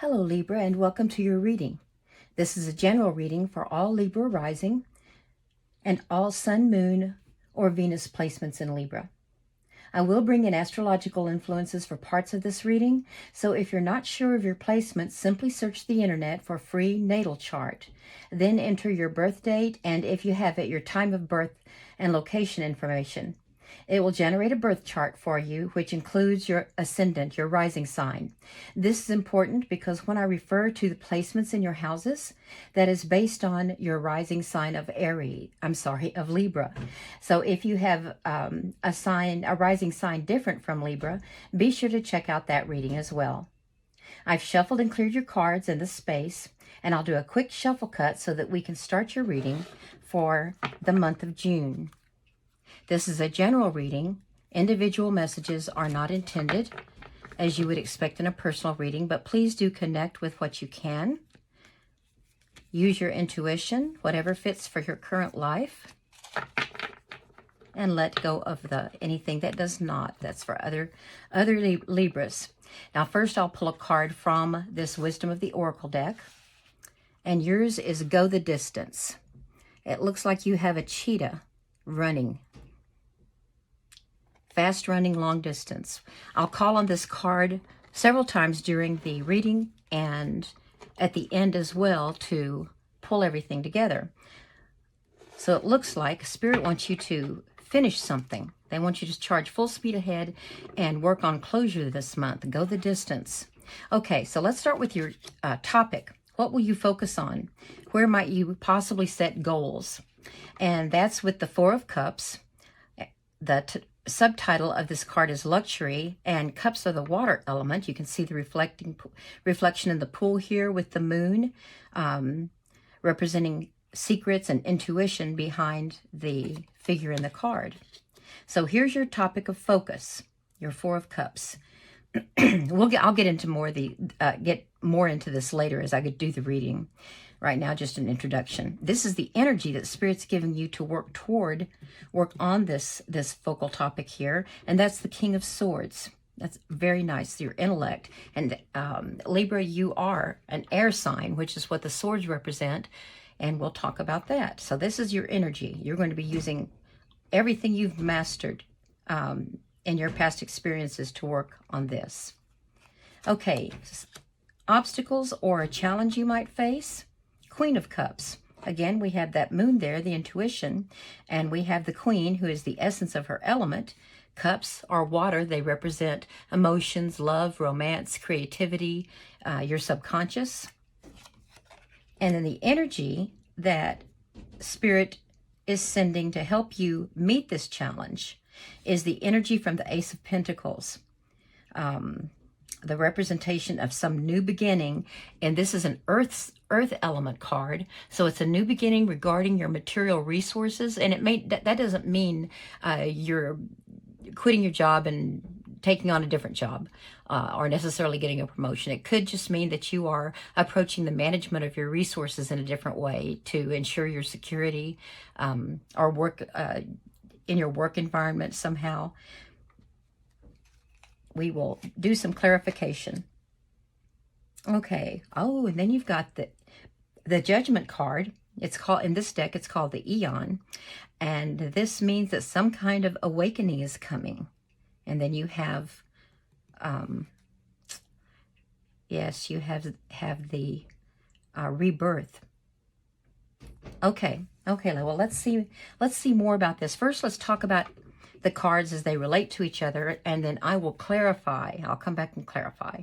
Hello Libra, and welcome to your reading. This is a general reading for all Libra rising and all Sun, Moon, or Venus placements in Libra. I will bring in astrological influences for parts of this reading, so if you're not sure of your placements, simply search the internet for free natal chart. Then enter your birth date and, if you have it, your time of birth and location information. It will generate a birth chart for you, which includes your ascendant, your rising sign. This is important because when I refer to the placements in your houses, that is based on your rising sign of of Libra. So if you have a rising sign different from Libra, be sure to check out that reading as well. I've shuffled and cleared your cards in the space, and I'll do a quick shuffle cut so that we can start your reading for the month of June. This is a general reading. Individual messages are not intended, as you would expect in a personal reading, but please do connect with what you can. Use your intuition, whatever fits for your current life, and let go of anything that does not. That's for other Libras. Now, first I'll pull a card from this Wisdom of the Oracle deck, and yours is Go the Distance. It looks like you have a cheetah running. Fast running, long distance. I'll call on this card several times during the reading and at the end as well to pull everything together. So it looks like Spirit wants you to finish something. They want you to charge full speed ahead and work on closure this month. Go the distance. Okay, so let's start with your topic. What will you focus on? Where might you possibly set goals? And that's with the Four of Cups. The subtitle of this card is Luxury, and cups are the water element. You can see the reflection in the pool here with the moon, representing secrets and intuition behind the figure in the card. So here's your topic of focus, your Four of Cups. I'll get into more into this later as I could do the reading. Right now, just an introduction. This is the energy that Spirit's giving you to work on this focal topic here, and that's the King of Swords. That's very nice, your intellect. And Libra, you are an air sign, which is what the swords represent, and we'll talk about that. So this is your energy. You're going to be using everything you've mastered in your past experiences to work on this. Okay, obstacles or a challenge you might face. Queen of Cups. Again, we have that moon there, the intuition, and we have the Queen, who is the essence of her element. Cups are water. They represent emotions, love, romance, creativity, your subconscious. And then the energy that Spirit is sending to help you meet this challenge is the energy from the Ace of Pentacles. The representation of some new beginning, and this is an earth element card, so it's a new beginning regarding your material resources. And that doesn't mean you're quitting your job and taking on a different job or necessarily getting a promotion. It could just mean that you are approaching the management of your resources in a different way to ensure your security or work in your work environment somehow. We will do some clarification. Okay. Oh, and then you've got the Judgment card. It's called, in this deck, it's called the Eon. And this means that some kind of awakening is coming. And then you have, yes, you have the rebirth. Okay. Well, let's see more about this. First, let's talk about the cards as they relate to each other, and then I will clarify. I'll come back and clarify.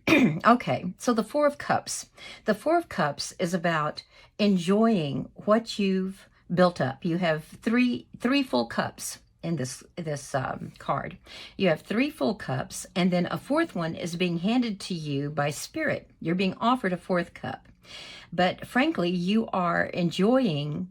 Okay, so the Four of Cups. The Four of Cups is about enjoying what you've built up. You have three full cups in this card. You have three full cups, and then a fourth one is being handed to you by Spirit. You're being offered a fourth cup. But frankly, you are enjoying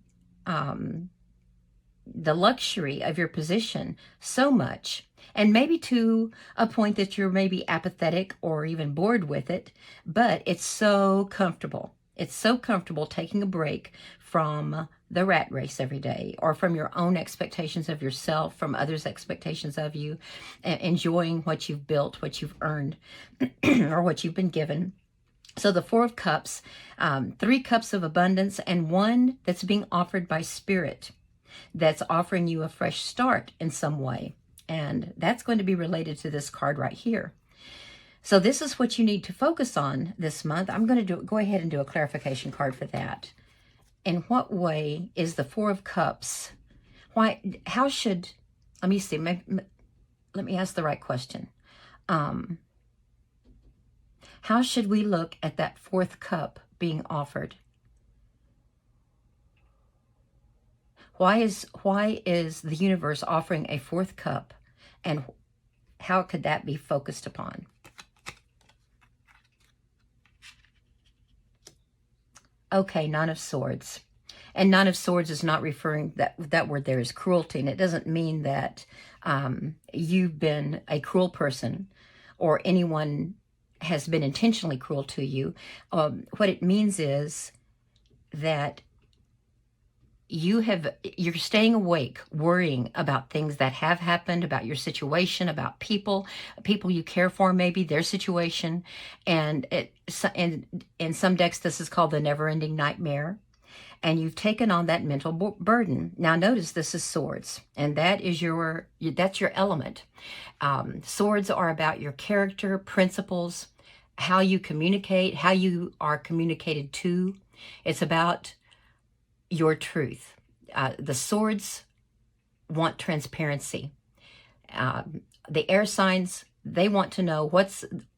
the luxury of your position so much, and maybe to a point that you're maybe apathetic or even bored with it, but it's so comfortable. It's so comfortable taking a break from the rat race every day, or from your own expectations of yourself, from others' expectations of you, enjoying what you've built, what you've earned, or what you've been given. So the Four of Cups, 3 cups of abundance, and one that's being offered by Spirit, that's offering you a fresh start in some way. And that's going to be related to this card right here. So this is what you need to focus on this month. I'm going to go ahead and do a clarification card for that. In what way is the Four of Cups? How should, let me see, let me ask the right question. How should we look at that 4th cup being offered? Why is the universe offering a 4th cup, and how could that be focused upon? Okay, Nine of Swords. And Nine of Swords is not referring, that word there is cruelty, and it doesn't mean that you've been a cruel person or anyone has been intentionally cruel to you. What it means is that you're staying awake, worrying about things that have happened, about your situation, about people you care for, maybe their situation. And in some decks, this is called the never-ending nightmare. And you've taken on that mental burden. Now notice this is swords, and that's your element. Swords are about your character, principles, how you communicate, how you are communicated to. It's about your truth. The swords want transparency. The air signs, they want to know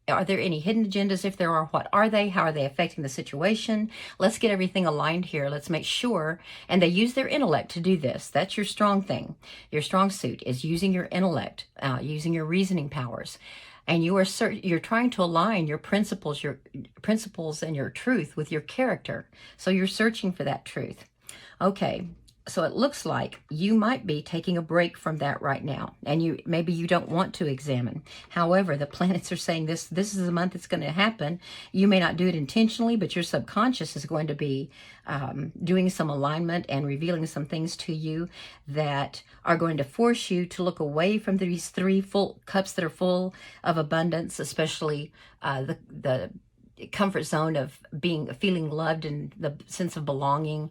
are there any hidden agendas? If there are, what are they? How are they affecting the situation? Let's get everything aligned here. Let's make sure. And they use their intellect to do this. That's your strong thing. Your strong suit is using your intellect, using your reasoning powers. And you're trying to align your principles and your truth with your character. So you're searching for that truth. Okay, so it looks like you might be taking a break from that right now, and maybe you don't want to examine. However, the planets are saying this is the month it's going to happen. You may not do it intentionally, but your subconscious is going to be doing some alignment and revealing some things to you that are going to force you to look away from these 3 full cups that are full of abundance, especially the comfort zone of feeling loved and the sense of belonging,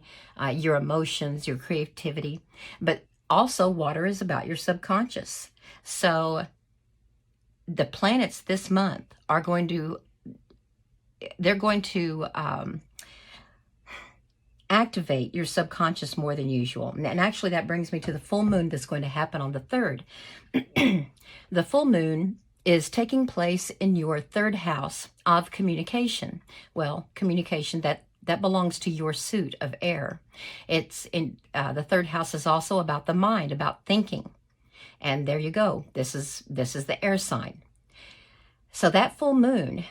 your emotions, your creativity. But also water is about your subconscious. So the planets this month are going to activate your subconscious more than usual. And actually that brings me to the full moon that's going to happen on the 3rd. The full moon is taking place in your 3rd house of communication. Well, communication that belongs to your suit of air. It's in the 3rd house is also about the mind, about thinking. And there you go. This is the air sign. So that full moon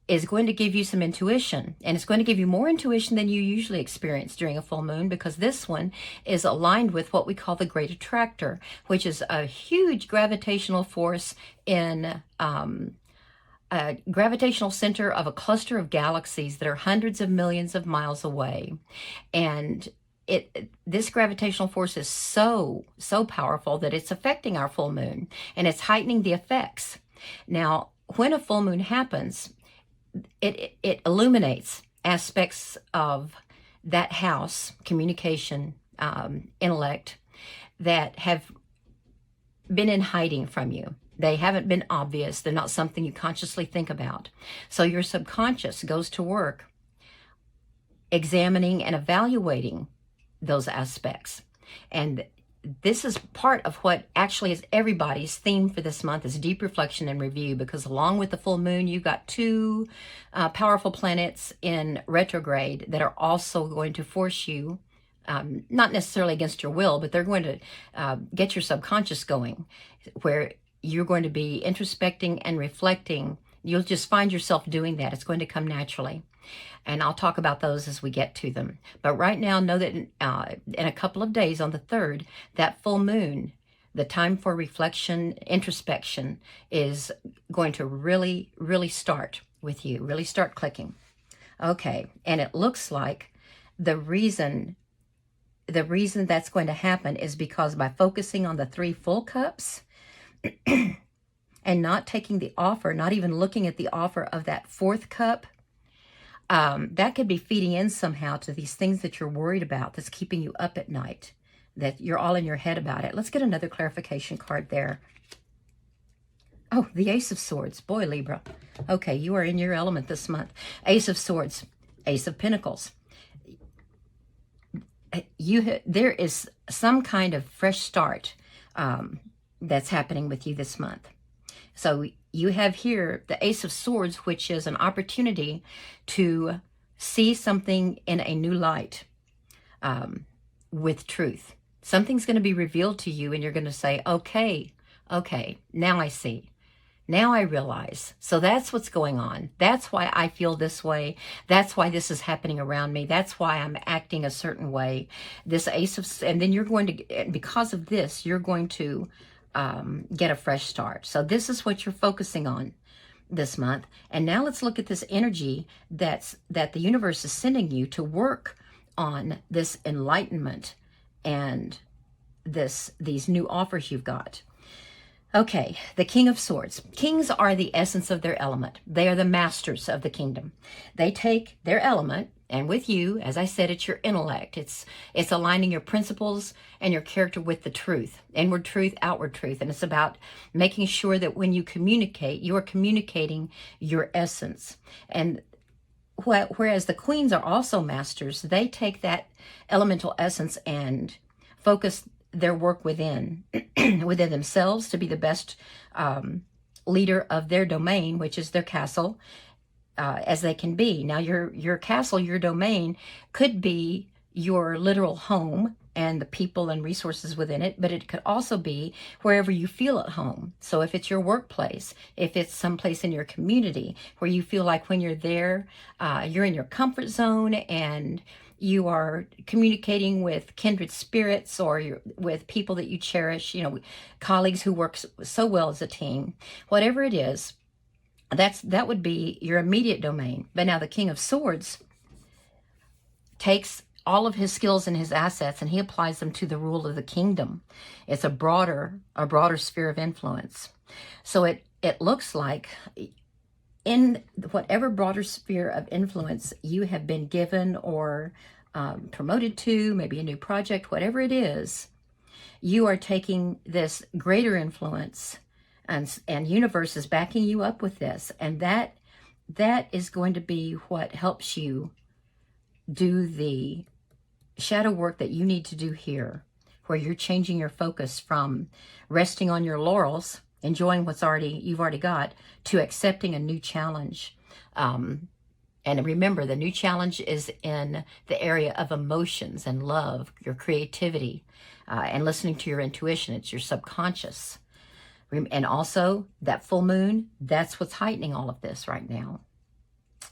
is going to give you some intuition, and it's going to give you more intuition than you usually experience during a full moon, because this one is aligned with what we call the great attractor, which is a huge gravitational force in a gravitational center of a cluster of galaxies that are hundreds of millions of miles away. And this gravitational force is so powerful that it's affecting our full moon, and it's heightening the effects. Now, when a full moon happens, it illuminates aspects of that house, communication, intellect, that have been in hiding from you. They haven't been obvious. They're not something you consciously think about. So your subconscious goes to work examining and evaluating those aspects. And this is part of what actually is everybody's theme for this month, is deep reflection and review, because along with the full moon, you've got 2 powerful planets in retrograde that are also going to force you, not necessarily against your will, but they're going to get your subconscious going, where you're going to be introspecting and reflecting. You'll just find yourself doing that. It's going to come naturally. And I'll talk about those as we get to them. But right now, know that in a couple of days, on the 3rd, that full moon, the time for reflection, introspection, is going to really, really start with you, really start clicking. Okay, and it looks like the reason that's going to happen is because by focusing on the 3 full cups, and not taking the offer, not even looking at the offer of that fourth cup, that could be feeding in somehow to these things that you're worried about, that's keeping you up at night, that you're all in your head about it. Let's get another clarification card there. Oh, the Ace of Swords. Boy, Libra. Okay, you are in your element this month. Ace of Swords, Ace of Pentacles. There is some kind of fresh start that's happening with you this month. So you have here the Ace of Swords, which is an opportunity to see something in a new light with truth. Something's going to be revealed to you and you're going to say, okay, now I see. Now I realize. So that's what's going on. That's why I feel this way. That's why this is happening around me. That's why I'm acting a certain way. This Ace of, and then you're going to, because of this, you're going to get a fresh start. So this is what you're focusing on this month. And now let's look at this energy that the universe is sending you to work on this enlightenment and these new offers you've got. Okay, the King of Swords. Kings are the essence of their element. They are the masters of the kingdom. They take their element, and with you, as I said, it's your intellect. It's aligning your principles and your character with the truth. Inward truth, outward truth. And it's about making sure that when you communicate, you are communicating your essence. And whereas the queens are also masters, they take that elemental essence and focus their work within themselves to be the best leader of their domain, which is their castle, as they can be. Now, your castle, your domain, could be your literal home and the people and resources within it, but it could also be wherever you feel at home. So if it's your workplace, if it's someplace in your community where you feel like when you're there, you're in your comfort zone and you are communicating with kindred spirits or with people that you cherish, colleagues who work so well as a team, whatever it is, that would be your immediate domain. But now the King of Swords takes all of his skills and his assets and he applies them to the rule of the kingdom. It's a broader sphere of influence. So it looks like in whatever broader sphere of influence you have been given or promoted to, maybe a new project, whatever it is, you are taking this greater influence and universe is backing you up with this. And that is going to be what helps you do the shadow work that you need to do here, where you're changing your focus from resting on your laurels, enjoying you've already got, to accepting a new challenge. And remember, the new challenge is in the area of emotions and love, your creativity, and listening to your intuition. It's your subconscious. And also, that full moon, that's what's heightening all of this right now.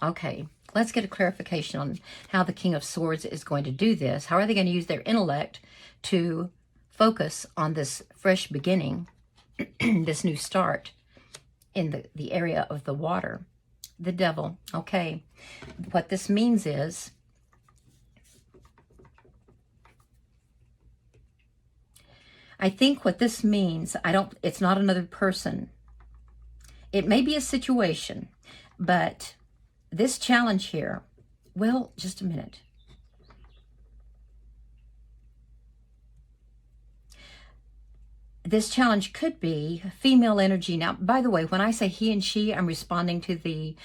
Okay, let's get a clarification on how the King of Swords is going to do this. How are they going to use their intellect to focus on this fresh beginning, this new start in the area of the water? The Devil. Okay, what this means is I think what this means, it's not another person. It may be a situation, but this challenge here, well, just a minute. This challenge could be female energy. Now, by the way, when I say he and she, I'm responding to the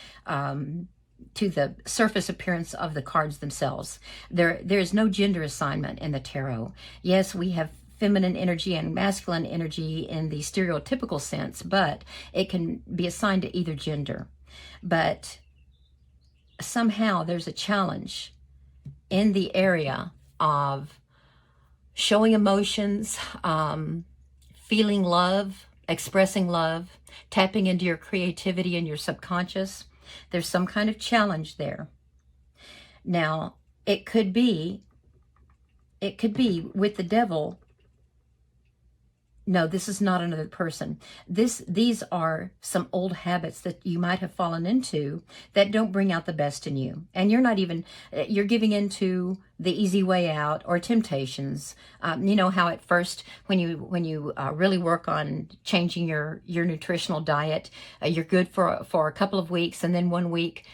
surface appearance of the cards themselves. There is no gender assignment in the tarot. Yes, we have feminine energy and masculine energy in the stereotypical sense, but it can be assigned to either gender. But somehow there's a challenge in the area of showing emotions, feeling love, expressing love, tapping into your creativity and your subconscious. There's some kind of challenge there. Now, it could be with the Devil, No, this is not another person. These are some old habits that you might have fallen into that don't bring out the best in you. And you're not even, you're giving into the easy way out or temptations. You know how at first, when you really work on changing your nutritional diet, you're good for a couple of weeks, and then one week,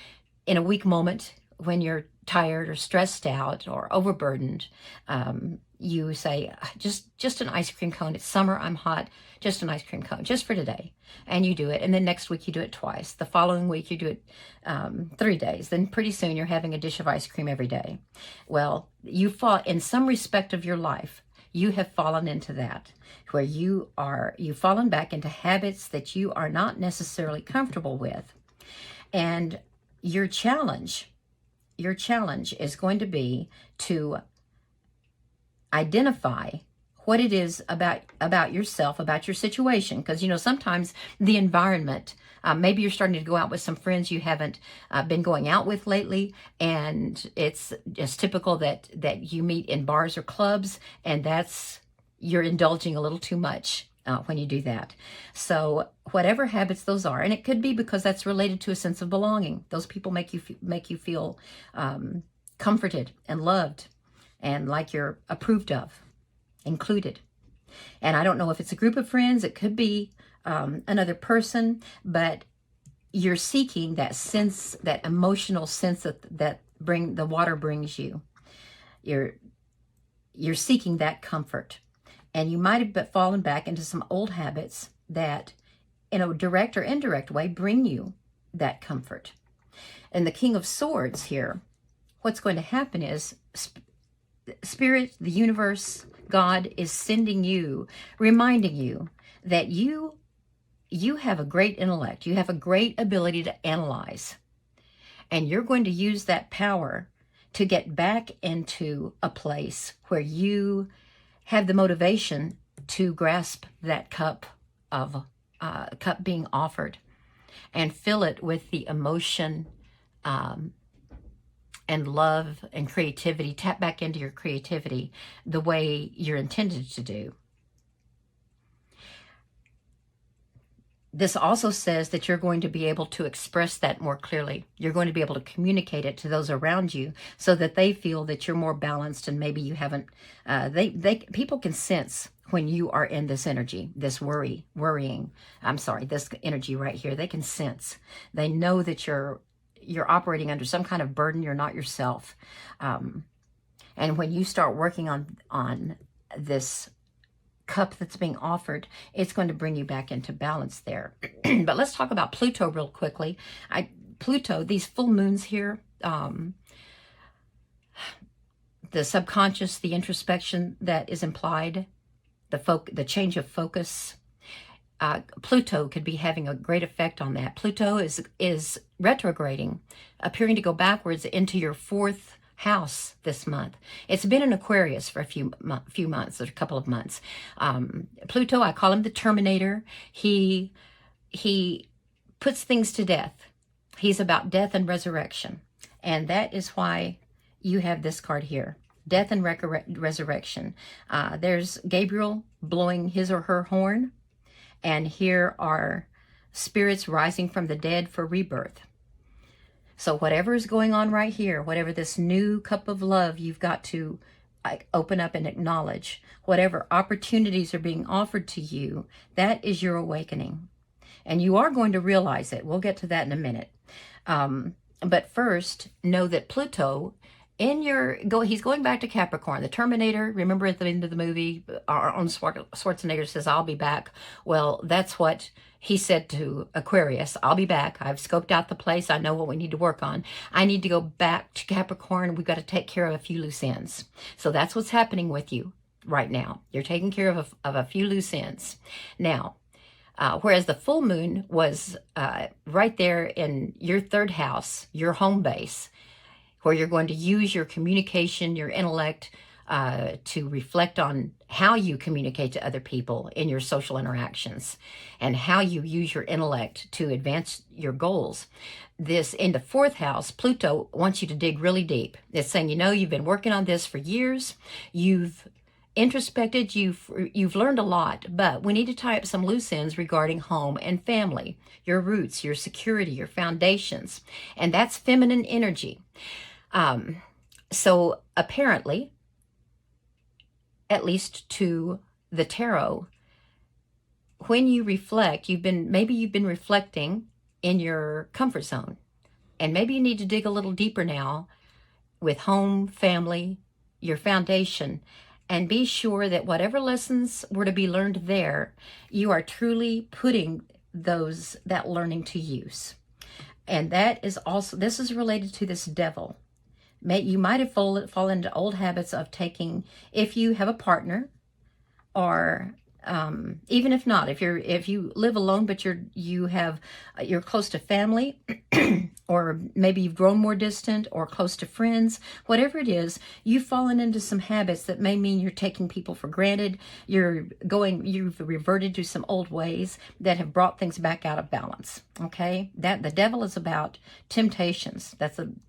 in a weak moment, when you're tired or stressed out or overburdened, you say, just an ice cream cone. It's summer, I'm hot, just an ice cream cone, just for today. And you do it. And then next week you do it twice. The following week you do it 3 days. Then pretty soon you're having a dish of ice cream every day. Well, you fall, in some respect of your life, you have fallen into that, where you've fallen back into habits that you are not necessarily comfortable with. And your challenge is going to be to identify what it is about yourself, about your situation. Because, you know, sometimes the environment, maybe you're starting to go out with some friends you haven't been going out with lately, and it's just typical that you meet in bars or clubs, and you're indulging a little too much when you do that. So whatever habits those are, and it could be because that's related to a sense of belonging. Those people make you feel comforted and loved, and like you're approved of, included. And I don't know if it's a group of friends, it could be another person, but you're seeking that sense, that emotional sense that the water brings you. You're seeking that comfort. And you might have fallen back into some old habits that, in a direct or indirect way, bring you that comfort. And the King of Swords here, what's going to happen is Spirit, the universe, God is sending you, reminding you that you have a great intellect. You have a great ability to analyze. And you're going to use that power to get back into a place where you have the motivation to grasp that cup being offered and fill it with the emotion and love and creativity. Tap back into your creativity the way you're intended to do. This also says that you're going to be able to express that more clearly. You're going to be able to communicate it to those around you so that they feel that you're more balanced, and maybe you haven't, people can sense when you are in this energy, this worrying, this energy right here. They can sense. They know that you're operating under some kind of burden. You're not yourself. And when you start working on this cup that's being offered, it's going to bring you back into balance there. But let's talk about Pluto real quickly. Pluto, these full moons here, the subconscious, the introspection that is implied, the change of focus, Pluto could be having a great effect on that. Pluto is retrograding, appearing to go backwards into your 4th house this month. It's been in Aquarius for a few months, or a couple of months. Pluto, I call him the Terminator. He puts things to death. He's about death and resurrection. And that is why you have this card here. Death and resurrection. There's Gabriel blowing his or her horn. And here are spirits rising from the dead for rebirth. So whatever is going on right here, whatever this new cup of love you've got to open up and acknowledge, whatever opportunities are being offered to you, that is your awakening. And you are going to realize it. We'll get to that in a minute. But first, know that Pluto, he's going back to Capricorn. The Terminator, remember at the end of the movie, our own Schwarzenegger says, I'll be back. Well, that's what he said to Aquarius. I'll be back. I've scoped out the place. I know what we need to work on. I need to go back to Capricorn. We've got to take care of a few loose ends. So that's what's happening with you right now. You're taking care of a few loose ends. Now, whereas the full moon was right there in your 3rd house, your home base, where you're going to use your communication, your intellect, to reflect on how you communicate to other people in your social interactions and how you use your intellect to advance your goals. This, in the 4th house, Pluto wants you to dig really deep. It's saying, you've been working on this for years. You've introspected, you've learned a lot, but we need to tie up some loose ends regarding home and family, your roots, your security, your foundations, and that's feminine energy. So apparently, at least to the tarot, when you reflect, maybe you've been reflecting in your comfort zone, and maybe you need to dig a little deeper now with home, family, your foundation, and be sure that whatever lessons were to be learned there, you are truly putting that learning to use. And that is also, this is related to this devil. You might have fallen into old habits of taking, if you have a partner, or even if not, if you live alone, but you're close to family, or maybe you've grown more distant or close to friends, whatever it is, you've fallen into some habits that may mean you're taking people for granted. You've reverted to some old ways that have brought things back out of balance. Okay, that the devil is about temptations.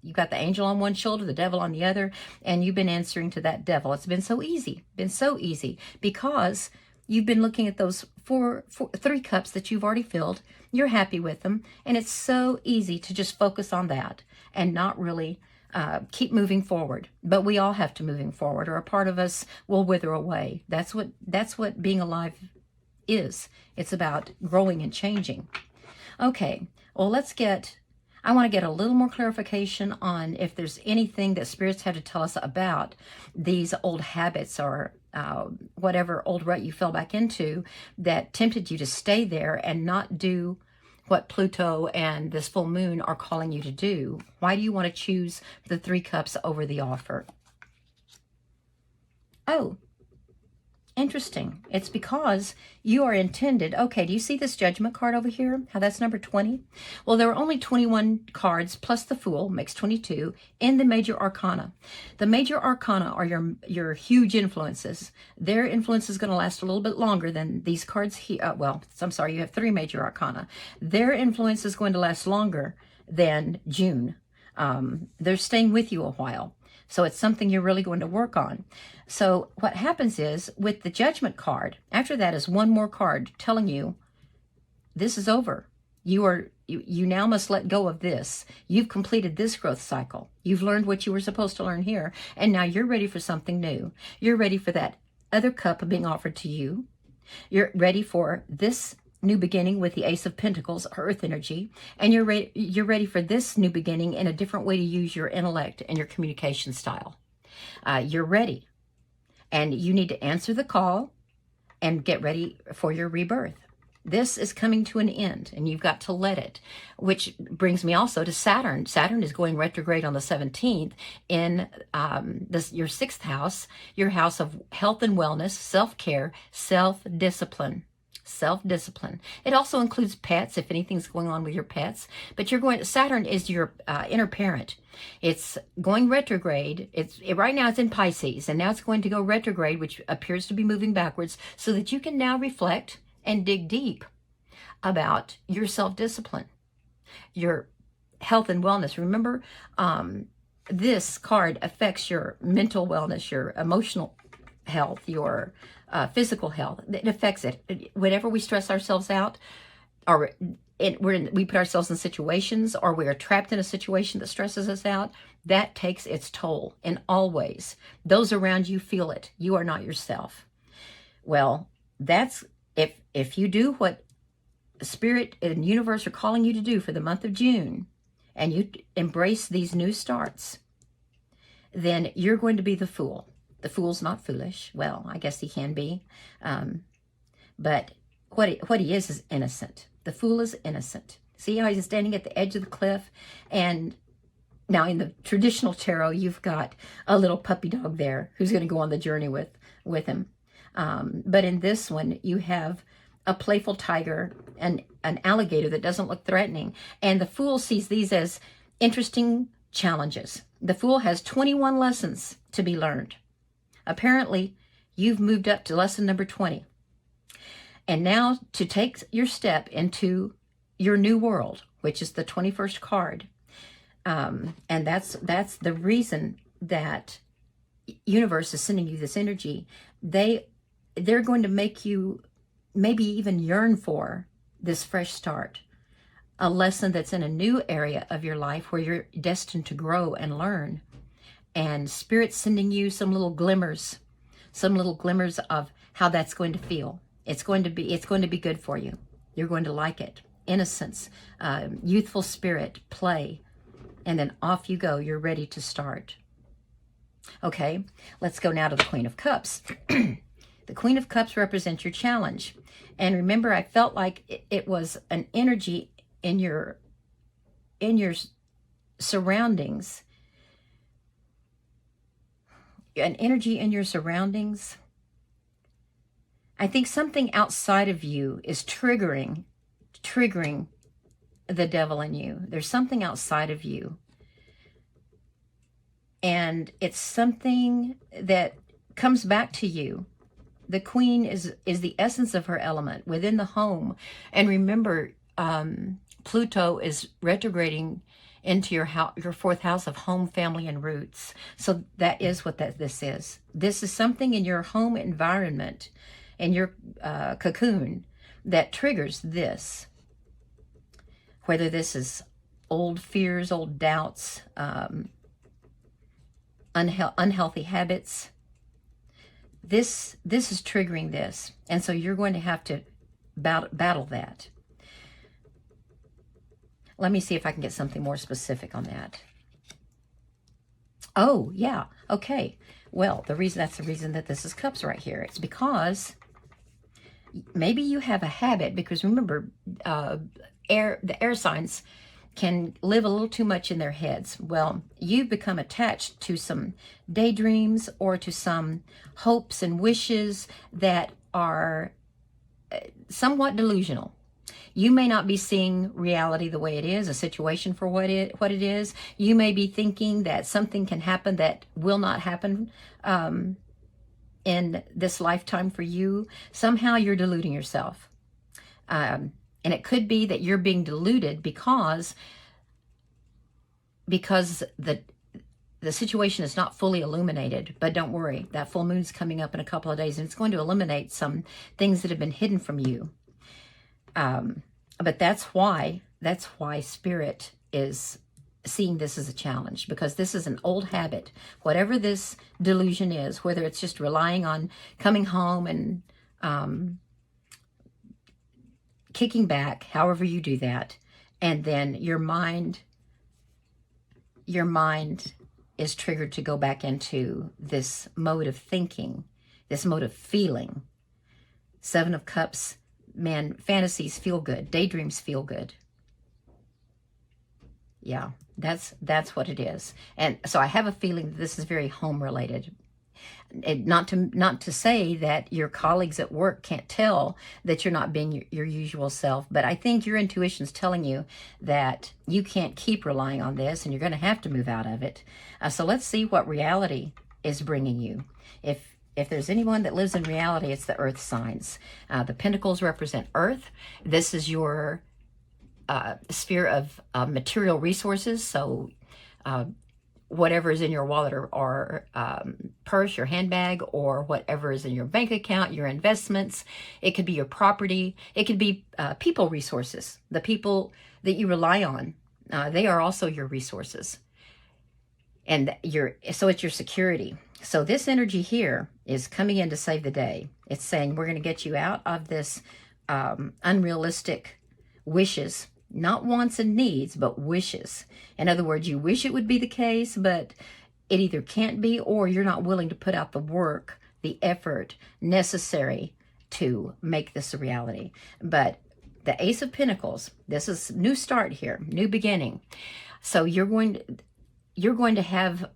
You've got the angel on one shoulder, the devil on the other, and you've been answering to that devil. It's been so easy, because you've been looking at those three cups that you've already filled. You're happy with them, and it's so easy to just focus on that and not really keep moving forward. But we all have to moving forward, or a part of us will wither away. That's what being alive is. It's about growing and changing. Okay, well, I want to get a little more clarification on if there's anything that spirits have to tell us about these old habits, or whatever old rut you fell back into that tempted you to stay there and not do what Pluto and this full moon are calling you to do. Why do you want to choose the 3 cups over the offer? Oh, interesting. It's because you are intended. Okay, do you see this Judgment card over here? How that's number 20? Well, there are only 21 cards plus the Fool, makes 22, in the Major Arcana. The Major Arcana are your huge influences. Their influence is going to last a little bit longer than these cards here. Well, I'm sorry, you have 3 Major Arcana. Their influence is going to last longer than June. They're staying with you a while. So it's something you're really going to work on. So what happens is, with the Judgment card, after that is one more card telling you, this is over. You now must let go of this. You've completed this growth cycle. You've learned what you were supposed to learn here, and now you're ready for something new. You're ready for that other cup being offered to you. You're ready for this new beginning with the Ace of Pentacles, Earth energy, and you're ready for this new beginning in a different way to use your intellect and your communication style. You're ready, and you need to answer the call and get ready for your rebirth. This is coming to an end, and you've got to let it, which brings me also to Saturn. Saturn is going retrograde on the 17th in your 6th house, your house of health and wellness, self-care, self-discipline. Self-discipline. It also includes pets, if anything's going on with your pets. But Saturn is your inner parent. It's going retrograde. Right now it's in Pisces, and now it's going to go retrograde, which appears to be moving backwards, so that you can now reflect and dig deep about your self-discipline, your health and wellness. Remember, this card affects your mental wellness, your emotional health, your physical health. It affects it. Whenever we stress ourselves out, or we put ourselves in situations, or we are trapped in a situation that stresses us out, that takes its toll in all ways. Those around you feel it. You are not yourself. Well, that's if you do what Spirit and Universe are calling you to do for the month of June, and you embrace these new starts, then you're going to be the Fool. The Fool's not foolish. Well, I guess he can be. But what he is innocent. The Fool is innocent. See how he's standing at the edge of the cliff? And now in the traditional tarot, you've got a little puppy dog there who's going to go on the journey with him. But in this one, you have a playful tiger and an alligator that doesn't look threatening. And the Fool sees these as interesting challenges. The Fool has 21 lessons to be learned. Apparently, you've moved up to lesson number 20. And now to take your step into your new world, which is the 21st card. And that's the reason that universe is sending you this energy. They're going to make you maybe even yearn for this fresh start, a lesson that's in a new area of your life where you're destined to grow and learn. And Spirit's sending you some little glimmers of how that's going to feel. It's going to be good for you. You're going to like it. Innocence, youthful spirit, play, and then off you go. You're ready to start. Okay, let's go now to the Queen of Cups. The Queen of Cups represents your challenge. And remember, I felt like it was an energy in your surroundings. An energy in your surroundings. I think something outside of you is triggering the devil in you. There's something outside of you. And it's something that comes back to you. The Queen is the essence of her element within the home. And remember, Pluto is retrograding into your fourth house of home, family, and roots. So that is what this is. This is something in your home environment, in your cocoon, that triggers this. Whether this is old fears, old doubts, unhealthy habits, this is triggering this. And so you're going to have to battle that. Let me see if I can get something more specific on that. Oh, yeah. Okay. Well, that's the reason that this is cups right here. It's because maybe you have a habit, because remember, the air signs can live a little too much in their heads. Well, you've become attached to some daydreams or to some hopes and wishes that are somewhat delusional. You may not be seeing reality the way it is, a situation for what it is. You may be thinking that something can happen that will not happen in this lifetime for you. Somehow you're deluding yourself. And it could be that you're being deluded because the situation is not fully illuminated. But don't worry, that full moon's coming up in a couple of days, and it's going to illuminate some things that have been hidden from you. But that's why Spirit is seeing this as a challenge, because this is an old habit. Whatever this delusion is, whether it's just relying on coming home and kicking back, however you do that, and then your mind is triggered to go back into this mode of thinking, this mode of feeling. Seven of Cups. Man, fantasies feel good. Daydreams feel good. Yeah, that's what it is. And so I have a feeling that this is very home related. And not to say that your colleagues at work can't tell that you're not being your usual self, but I think your intuition's telling you that you can't keep relying on this, and you're going to have to move out of it. So let's see what reality is bringing you. If there's anyone that lives in reality, it's the earth signs. The pentacles represent earth. This is your sphere of material resources. So whatever is in your wallet or purse, your handbag, or whatever is in your bank account, your investments. It could be your property. It could be people resources. The people that you rely on, they are also your resources. And so it's your security. So this energy here is coming in to save the day. It's saying we're going to get you out of this unrealistic wishes, not wants and needs, but wishes. In other words, you wish it would be the case, but it either can't be, or you're not willing to put out the work, the effort necessary to make this a reality. But the Ace of Pentacles, this is new start here, new beginning. So you're going to have,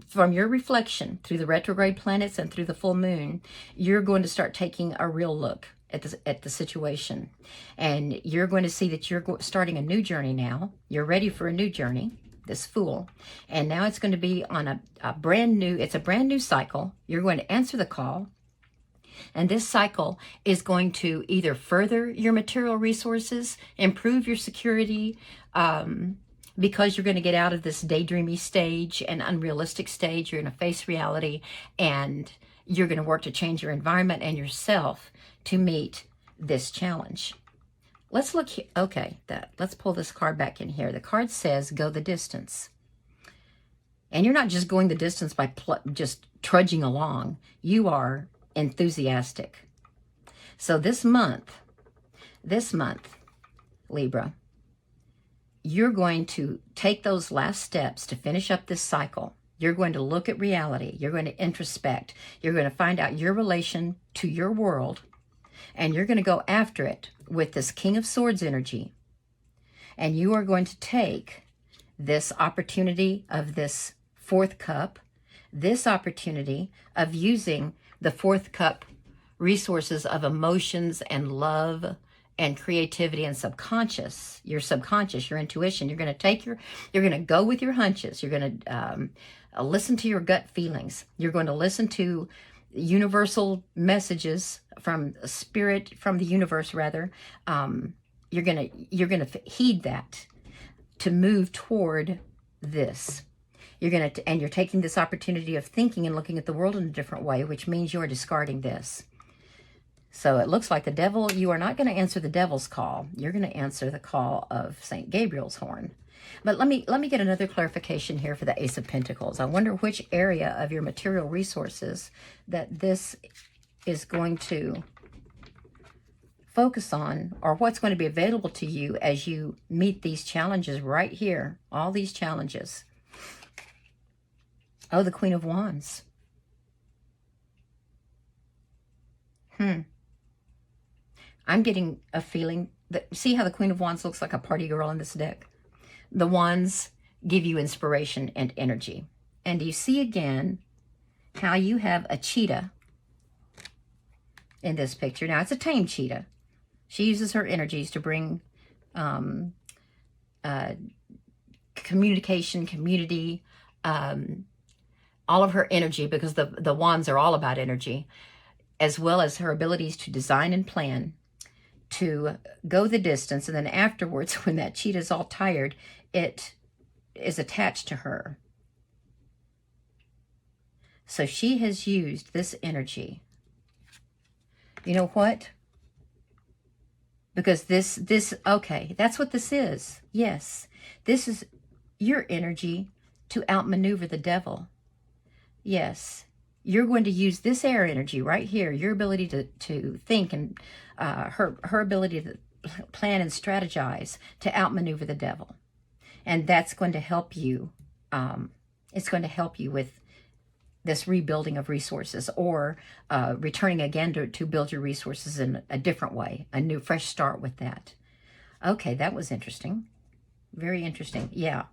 from your reflection through the retrograde planets and through the full moon, you're going to start taking a real look at the situation. And you're going to see that you're starting a new journey now. You're ready for a new journey, this Fool. And now it's going to be on a brand new cycle. You're going to answer the call. And this cycle is going to either further your material resources, improve your security, because you're going to get out of this daydreamy stage and unrealistic stage. You're going to face reality, and you're going to work to change your environment and yourself to meet this challenge. Let's look here. Okay, let's pull this card back in here. The card says, go the distance. And you're not just going the distance by just trudging along. You are enthusiastic. So this month, Libra, you're going to take those last steps to finish up this cycle. You're going to look at reality. You're going to introspect. You're going to find out your relation to your world, and you're going to go after it with this King of Swords energy. And you are going to take this opportunity of this fourth cup, this opportunity of using the fourth cup resources of emotions and love and creativity and your subconscious, your intuition. You're going to go with your hunches. You're going to listen to your gut feelings. You're going to listen to universal messages from spirit, from the universe rather. You're going to heed that to move toward this. And you're taking this opportunity of thinking and looking at the world in a different way, which means you're discarding this. So it looks like the devil, you are not going to answer the devil's call. You're going to answer the call of St. Gabriel's horn. But let me get another clarification here for the Ace of Pentacles. I wonder which area of your material resources that this is going to focus on, or what's going to be available to you as you meet these challenges right here. All these challenges. Oh, the Queen of Wands. I'm getting a feeling that, see how the Queen of Wands looks like a party girl in this deck? The wands give you inspiration and energy. And you see again how you have a cheetah in this picture. Now, it's a tame cheetah. She uses her energies to bring communication, community, all of her energy, because the wands are all about energy, as well as her abilities to design and plan, to go the distance. And then afterwards, when that cheetah is all tired, it is attached to her. So she has used this energy. You know what? Because okay, that's what this is. Yes, this is your energy to outmaneuver the devil. Yes, you're going to use this air energy right here, your ability to think, and her ability to plan and strategize to outmaneuver the devil. And that's going to help you. It's going to help you with this rebuilding of resources, or returning again to build your resources in a different way, a new fresh start with that. Okay, that was interesting. Very interesting. Yeah.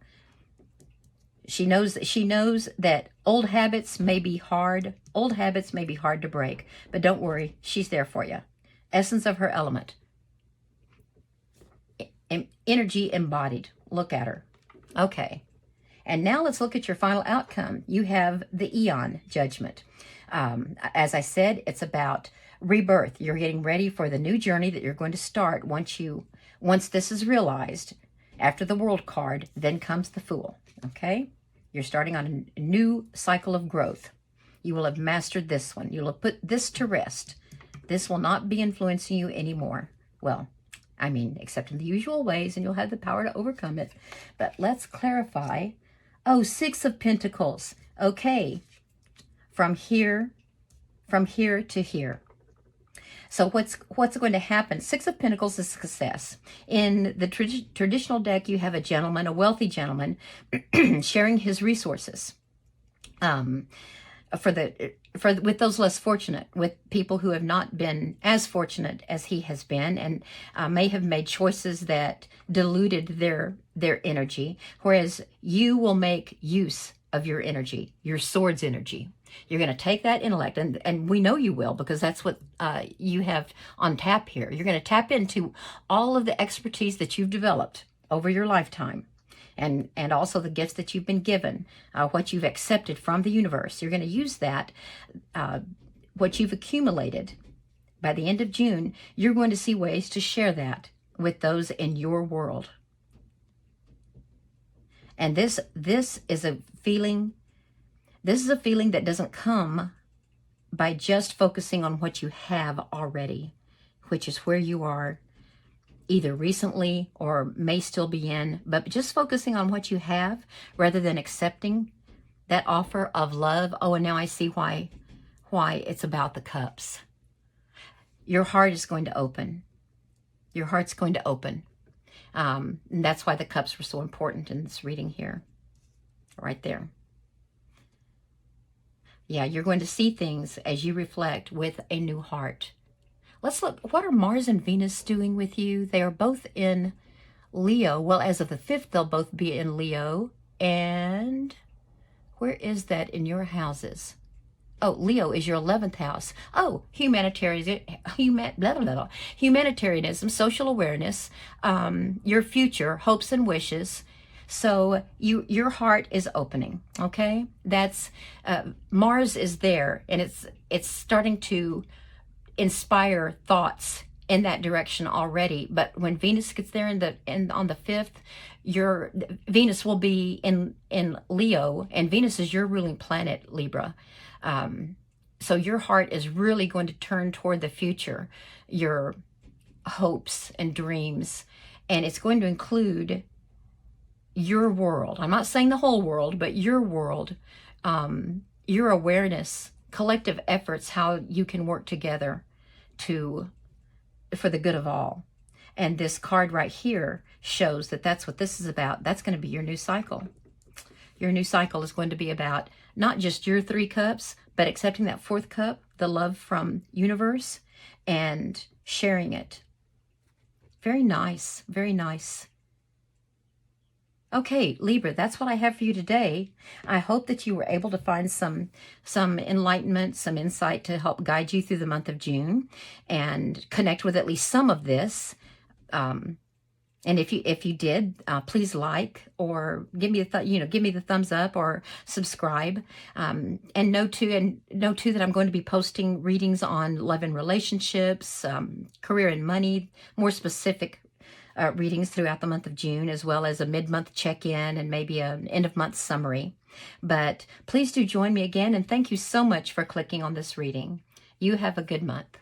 She knows that old habits may be hard. Old habits may be hard to break, but don't worry, she's there for you. Essence of her element. Energy embodied. Look at her. Okay. And now let's look at your final outcome. You have the Eon Judgment. As I said, it's about rebirth. You're getting ready for the new journey that you're going to start once this is realized. After the World card, then comes the Fool. Okay? You're starting on a new cycle of growth. You will have mastered this one. You'll have put this to rest. This will not be influencing you anymore. Well, I mean, except in the usual ways, and you'll have the power to overcome it. But let's clarify. Oh, Six of Pentacles. Okay. From here to here. So what's going to happen? Six of Pentacles is success. In the traditional deck, you have a gentleman, a wealthy gentleman, sharing his resources with those less fortunate, with people who have not been as fortunate as he has been, and may have made choices that diluted their energy, whereas you will make use of your energy, your swords energy. You're going to take that intellect, and we know you will, because that's what you have on tap here. You're going to tap into all of the expertise that you've developed over your lifetime, and also the gifts that you've been given, what you've accepted from the universe. You're going to use that, what you've accumulated. By the end of June, you're going to see ways to share that with those in your world. And this is a feeling, that doesn't come by just focusing on what you have already, which is where you are either recently or may still be in, but just focusing on what you have rather than accepting that offer of love. Oh, and now I see why it's about the cups. Your heart is going to open. Your heart's going to open. And that's why the cups were so important in this reading here. Right there. Yeah, you're going to see things as you reflect with a new heart. Let's look. What are Mars and Venus doing with you? They are both in Leo. Well, as of the 5th, they'll both be in Leo. And where is that in your houses? Oh, Leo is your 11th house. Oh, humanitarianism, social awareness, your future, hopes and wishes. So your heart is opening, okay? That's Mars is there, and it's starting to inspire thoughts in that direction already. But when Venus gets there on the 5th, your Venus will be in Leo, and Venus is your ruling planet, Libra. So your heart is really going to turn toward the future, your hopes and dreams, and it's going to include your world. I'm not saying the whole world, but your world, your awareness, collective efforts, how you can work together for the good of all. And this card right here shows that that's what this is about. That's going to be your new cycle. Your new cycle is going to be about not just your 3 cups, but accepting that 4th cup, the love from universe, and sharing it. Very nice. Very nice. Okay, Libra, that's what I have for you today. I hope that you were able to find some enlightenment, some insight to help guide you through the month of June and connect with at least some of this. And if you did, please like or give me the thumbs up or subscribe. And know too that I'm going to be posting readings on love and relationships, career and money, more specific readings throughout the month of June, as well as a mid-month check-in and maybe an end-of-month summary. But please do join me again, and thank you so much for clicking on this reading. You have a good month.